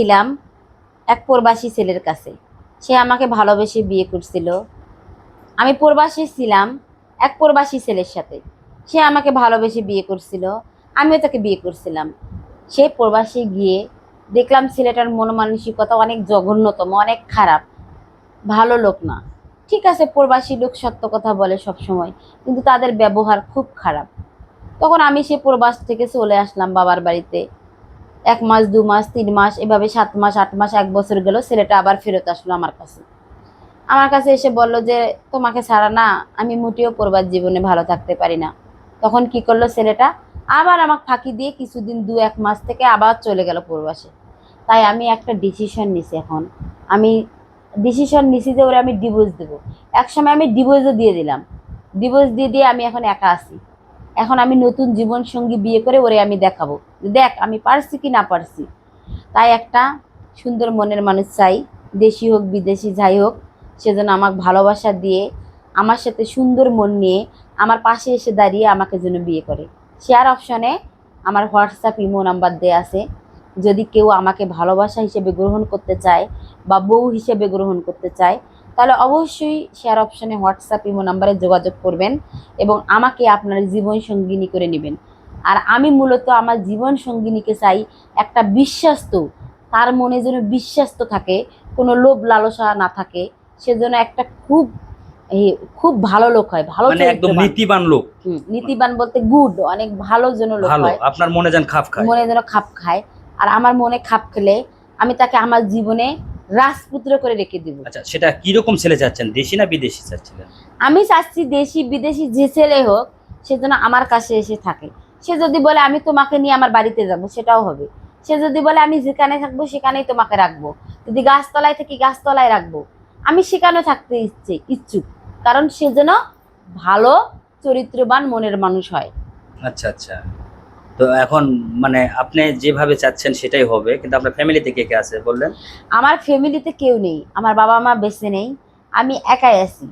ছিলাম এক প্রবাসী ছেলের কাছে। সে আমাকে ভালোবেসে বিয়ে করছিল। আমি প্রবাসী ছিলাম এক প্রবাসী ছেলের সাথে। সে আমাকে ভালোবেসে বিয়ে করছিল, আমিও তাকে বিয়ে করছিলাম। সে প্রবাসী গিয়ে দেখলাম ছেলেটার মন মানসিকতা অনেক জঘন্যতম, অনেক খারাপ, ভালো লোক না। ঠিক আছে, প্রবাসী লোক সত্য কথা বলে সব সময়, কিন্তু তাদের ব্যবহার খুব খারাপ। তখন আমি সে প্রবাস থেকে চলে আসলাম বাবার বাড়িতে। 1 মাস, 2 মাস, 3 মাস, এভাবে 7 মাস, 8 মাস, 1 বছর গেল। ছেলেটা আবার ফেরত আসলো আমার কাছে এসে বলল যে তোমাকে ছাড়া না আমি মোটেও প্রবাস জীবনে ভালো থাকতে পারি না। তখন কি করলো ছেলেটা, আবার আমাকে ফাঁকি দিয়ে কিছুদিন 2-1 মাস থেকে আবার চলে গেল প্রবাসে। তাই আমি একটা ডিসিশন নিছি। এখন আমি ডিসিশন নিছি যে ওরা আমি ডিভোর্স দেবো। এক সময় আমি ডিভোর্সও দিয়ে দিলাম। ডিভোর্স দিয়ে দিয়ে আমি এখন একা আছি। এখন আমি নতুন জীবন সঙ্গী বিয়ে করে ওরে আমি দেখাবো, দেখ আমি পারছি কি না পারছি। তাই একটা সুন্দর মনের মানুষ চাই, দেশি হোক বিদেশি যাই হোক, সেজন্য আমাকে ভালোবাসা দিয়ে আমার সাথে সুন্দর মন নিয়ে আমার পাশে এসে দাঁড়িয়ে আমাকে যেন বিয়ে করে। শেয়ার অপশনে আমার হোয়াটসঅ্যাপ ইমো নাম্বার দেয়া আছে। যদি কেউ আমাকে ভালোবাসা হিসেবে গ্রহণ করতে চায় বা বউ হিসেবে গ্রহণ করতে চায়, তাহলে অবশ্যই শেয়ার অপশনে হোয়াটসঅ্যাপ ইমো নাম্বারে যোগাযোগ করবেন এবং আমাকে আপনার জীবন সঙ্গিনী করে নেবেন। আর আমি মূলত আমার জীবন সঙ্গিনীকে চাই একটা বিশ্বাস্ত, তার মনে যেন বিশ্বাস্ত থাকে, কোনো লোভ লালসা না থাকে। সেজন্য একটা খুব ভালো লোক হয়, ভালো মানে একদম চরিত্রবান। নীতিবান লোক। নীতিবান বলতে গুড, অনেক ভালো যেন লোক ভালো, হয়, আপনার মনে যেন খাপ খায়। মনে যেন খাপ খায়। আর আমার মনে খাপ খেলে আমি তাকে আমার জীবনে রাজপুত্র করে রেখে দিব। আচ্ছা, সেটা কিরকম ছেলে চাচ্ছেন, দেশি না বিদেশি চাচ্ছিলেন? আমি চাচ্ছি দেশি বিদেশি যে ছেলে হোক, সে যেন আমার কাছে এসে থাকে। সে যদি বলে আমি তোমাকে নিয়ে আমার বাড়িতে যাব, সেটাও হবে। সে যদি বলে আমি যেখানে থাকবো সেখানেই তোমাকে রাখবো, যদি গাছতলায় থাকি গাছতলায় রাখবো, আমি সেখানে থাকতে ইচ্ছুক। কারণ সে যেন ভালো চরিত্রবান মনের মানুষ হয়। আচ্ছা আচ্ছা। তো এখন মানে আপনি যেভাবে চাচ্ছেন সেটাই হবে, কিন্তু আপনার ফ্যামিলিতে কে কে আছে বললেন? আমার ফ্যামিলিতে কেউ নেই, আমার বাবা মা বেঁচে নেই, আমি একাই আছি।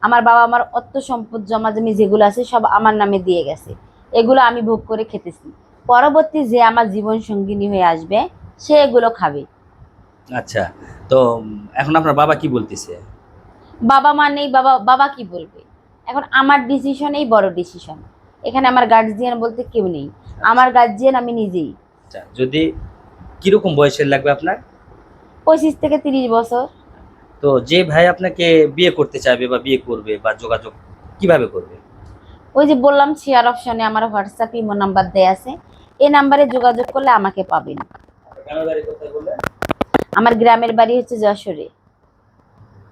আমার বাবা আমার অর্থ সম্পদ জমা জমি যেগুলো আছে সব আমার নামে দিয়ে গেছে, এগুলো আমি ভোগ করে খেতেছি। পরবর্তী যে আমার জীবন সঙ্গিনী হয়ে আসবে সে এগুলো খাবে। আচ্ছা। তো এখন আপনার বাবা কি বলতেছে? বাবা মা নেই, বাবা বাবা কি বলবে? এখন আমার ডিসিশনেই বড় ডিসিশন, এখানে আমার গার্জিয়ান বলতে কেউ নেই। আমার গার্জিয়ান আমি নিজেই। আচ্ছা, যদি কিরকম বয়সের লাগবে আপনার? 25 থেকে 30 বছর। তো যে ভাই আপনাকে বিয়ে করতে চাইবে বা বিয়ে করবে বা যোগাযোগ কিভাবে করবে? ওই যে বললাম শেয়ার অপশনে আমার হোয়াটসঅ্যাপ ইমো নাম্বার দেয়া আছে, এই নাম্বারে যোগাযোগ করলে আমাকে পাবেন। গ্রামের বাড়ি কোথায় বললেন? আমার গ্রামের বাড়ি হচ্ছে যশোরে।